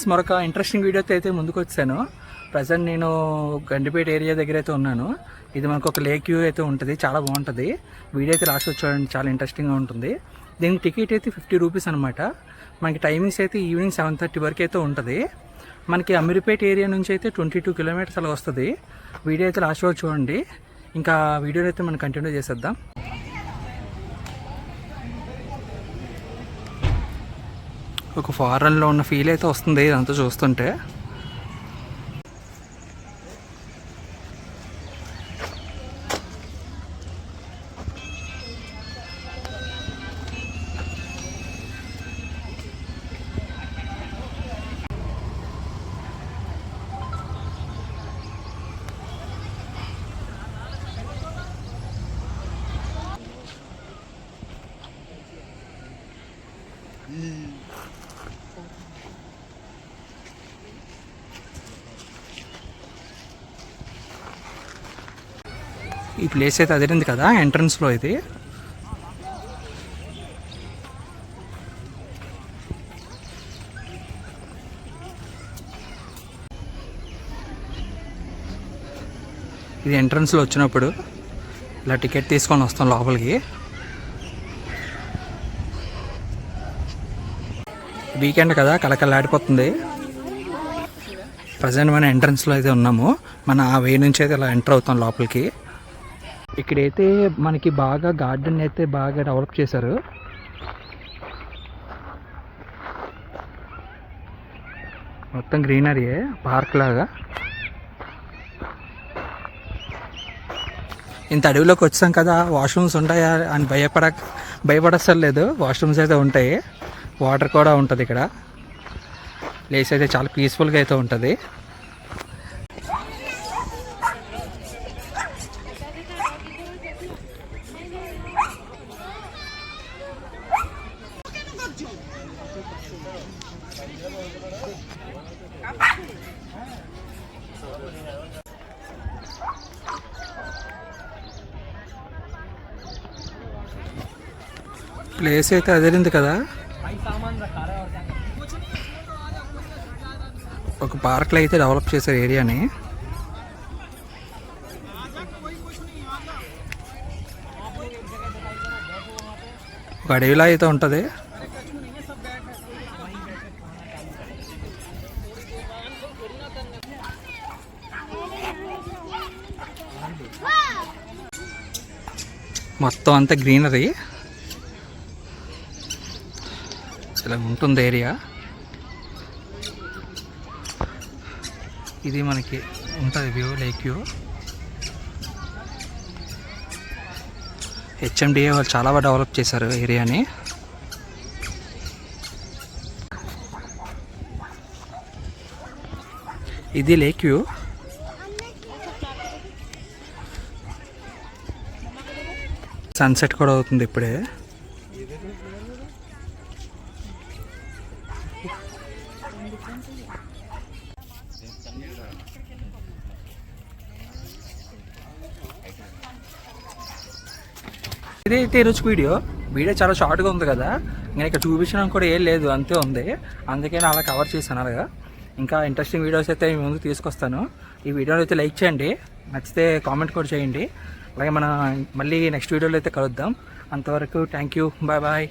మరొక ఇంట్రెస్టింగ్ వీడియోతో అయితే ముందుకు వచ్చాను. ప్రజెంట్ నేను గండిపేట ఏరియా దగ్గర అయితే ఉన్నాను. ఇది మనకు ఒక లేక్ వ్యూ అయితే ఉంటుంది, చాలా బాగుంటుంది. వీడియో అయితే లాస్ట్ చూడండి, చాలా ఇంట్రెస్టింగ్గా ఉంటుంది. దీనికి టికెట్ అయితే 50 రూపీస్ అనమాట. మనకి టైమింగ్స్ అయితే ఈవినింగ్ 7:30 వరకు అయితే ఉంటుంది. మనకి అమీర్పేట ఏరియా నుంచి అయితే 22 కిలోమీటర్స్ అలా వస్తుంది. వీడియో అయితే లాస్ట్ వరకు చూడండి. ఇంకా వీడియోని అయితే మనం కంటిన్యూ చేసేద్దాం. ఒక ఫారెన్లో ఉన్న ఫీల్ అయితే వస్తుంది ఇదంతా చూస్తుంటే. ఈ ప్లేస్ అయితే అదిరింది కదా ఎంట్రన్స్లో. ఇది ఇది ఎంట్రన్స్లో వచ్చినప్పుడు ఇలా టికెట్ తీసుకొని వస్తాం లోపలికి. వీకెండ్ కదా, కలకలాడిపోతుంది. ప్రజెంట్ మన ఎంట్రన్స్లో అయితే ఉన్నాము. మన ఆ వే నుంచి అయితే ఇలా ఎంటర్ అవుతాం లోపలికి. ఇక్కడైతే మనకి బాగా గార్డెన్ అయితే బాగా డెవలప్ చేశారు. మొత్తం గ్రీనరీయే, పార్క్ లాగా. ఇంత అడవిలోకి వచ్చాం కదా, వాష్రూమ్స్ ఉంటాయా అని భయపడక్కర్లేదు. వాష్రూమ్స్ అయితే ఉంటాయి, వాటర్ కూడా ఉంటుంది ఇక్కడ. ప్లేస్ అయితే చాలా పీస్ఫుల్గా అయితే ఉంటుంది. ప్లేస్ అయితే అదిరింది కదా. ఒక పార్క్లో అయితే డెవలప్ చేశారు ఏరియాని. ఒక అడవిలా అయితే ఉంటుంది. మొత్తం అంతా గ్రీనరీ ఇలా ఉంటుంది ఏరియా. ఇది మనకి ఉంటుంది వ్యూ, లేక్ వ్యూ. హెచ్ఎండిఏ వాళ్ళు చాలా బాగా డెవలప్ చేశారు ఏరియాని. ఇది లేక్ వ్యూ. సన్సెట్ కూడా అవుతుంది ఇప్పుడే. ఇదైతే ఈరోజు వీడియో చాలా షార్ట్గా ఉంది కదా. నేను ఇక్కడ చూపించడం కూడా ఏం లేదు, అంతే ఉంది. అందుకే అలా కవర్ చేశాను. అలాగా ఇంకా ఇంట్రెస్టింగ్ వీడియోస్ అయితే మీ ముందు తీసుకొస్తాను. ఈ వీడియోని అయితే లైక్ చేయండి, నచ్చితే కామెంట్ కూడా చేయండి. అలాగే మన మళ్ళీ నెక్స్ట్ వీడియోలో అయితే కలుద్దాం. అంతవరకు థ్యాంక్ యూ, బాయ్ బాయ్.